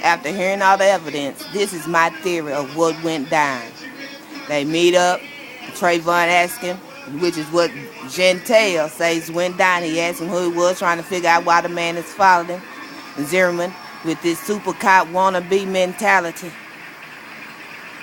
After hearing all the evidence, this is my theory of what went down. They meet up. Trayvon asked him, which is what Gentile says went down. He asked him who he was, trying to figure out why the man is following him. Zimmerman, with this super cop wannabe mentality,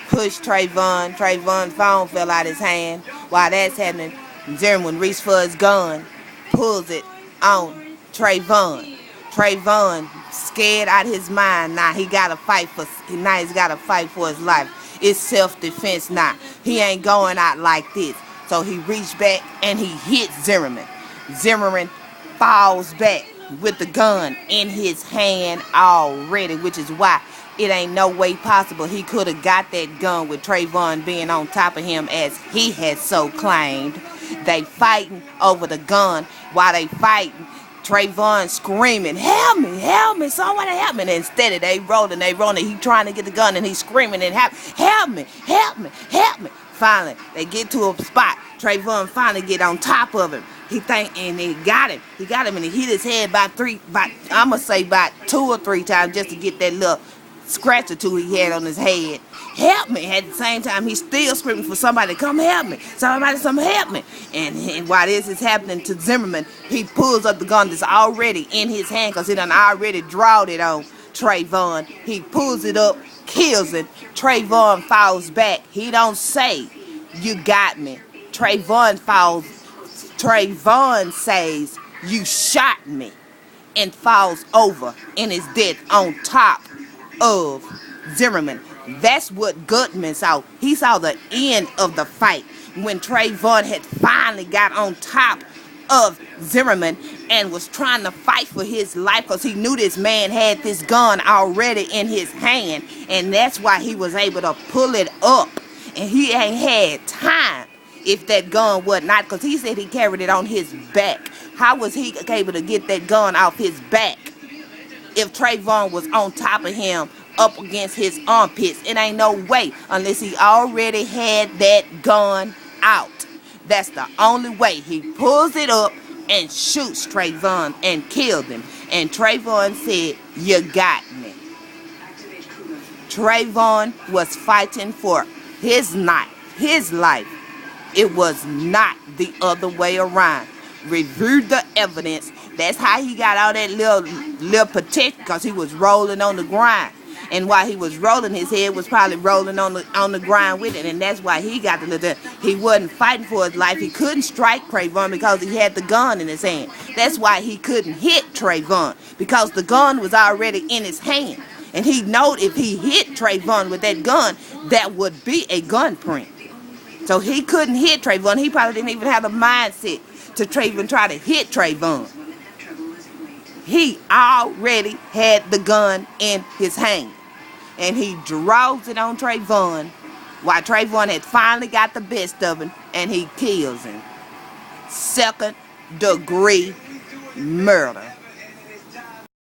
pushed Trayvon. Trayvon's phone fell out his hand. While that's happening, Zimmerman reached for his gun, pulls it on Trayvon. Trayvon scared out his mind. Now he's got to fight for his life. It's self-defense now. He ain't going out like this. So he reached back and he hit Zimmerman. Zimmerman falls back with the gun in his hand already, which is why it ain't no way possible he could have got that gun with Trayvon being on top of him, as he had so claimed. They fighting over the gun. While they fighting, Trayvon screaming, help me, someone help me. And instead of they rolling, he trying to get the gun and he's screaming and help me. Finally, they get to a spot. Trayvon finally get on top of him. He got him. He got him and he hit his head about 2 or 3 times just to get that little scratch or two he had on his head. Help me. At the same time, he's still screaming for somebody to come help me. Somebody help me. And while this is happening to Zimmerman, he pulls up the gun that's already in his hand because he done already drawed it on Trayvon. He pulls it up, kills it. Trayvon falls back. He don't say, you got me. Trayvon says, you shot me, and falls over and is dead on top of Zimmerman. That's what Gutman saw. He saw the end of the fight when Trayvon had finally got on top of Zimmerman and was trying to fight for his life because he knew this man had this gun already in his hand, and that's why he was able to pull it up. And he ain't had time if that gun was not, because he said he carried it on his back. How was he able to get that gun off his back if Trayvon was on top of him up against his armpits? It ain't no way unless he already had that gun out. That's the only way. He pulls it up and shoots Trayvon and killed him. And Trayvon said, you got me. Trayvon was fighting for his life. It was not the other way around. Review the evidence. That's how he got all that little protection, because he was rolling on the ground. And while he was rolling, his head was probably rolling on the ground with it. And that's why he got the little. He wasn't fighting for his life. He couldn't strike Trayvon because he had the gun in his hand. That's why he couldn't hit Trayvon, because the gun was already in his hand. And he knew if he hit Trayvon with that gun, that would be a gun print. So he couldn't hit Trayvon. He probably didn't even have the mindset to even try to hit Trayvon. He already had the gun in his hand. And he draws it on Trayvon while Trayvon had finally got the best of him, and he kills him. 2nd degree murder.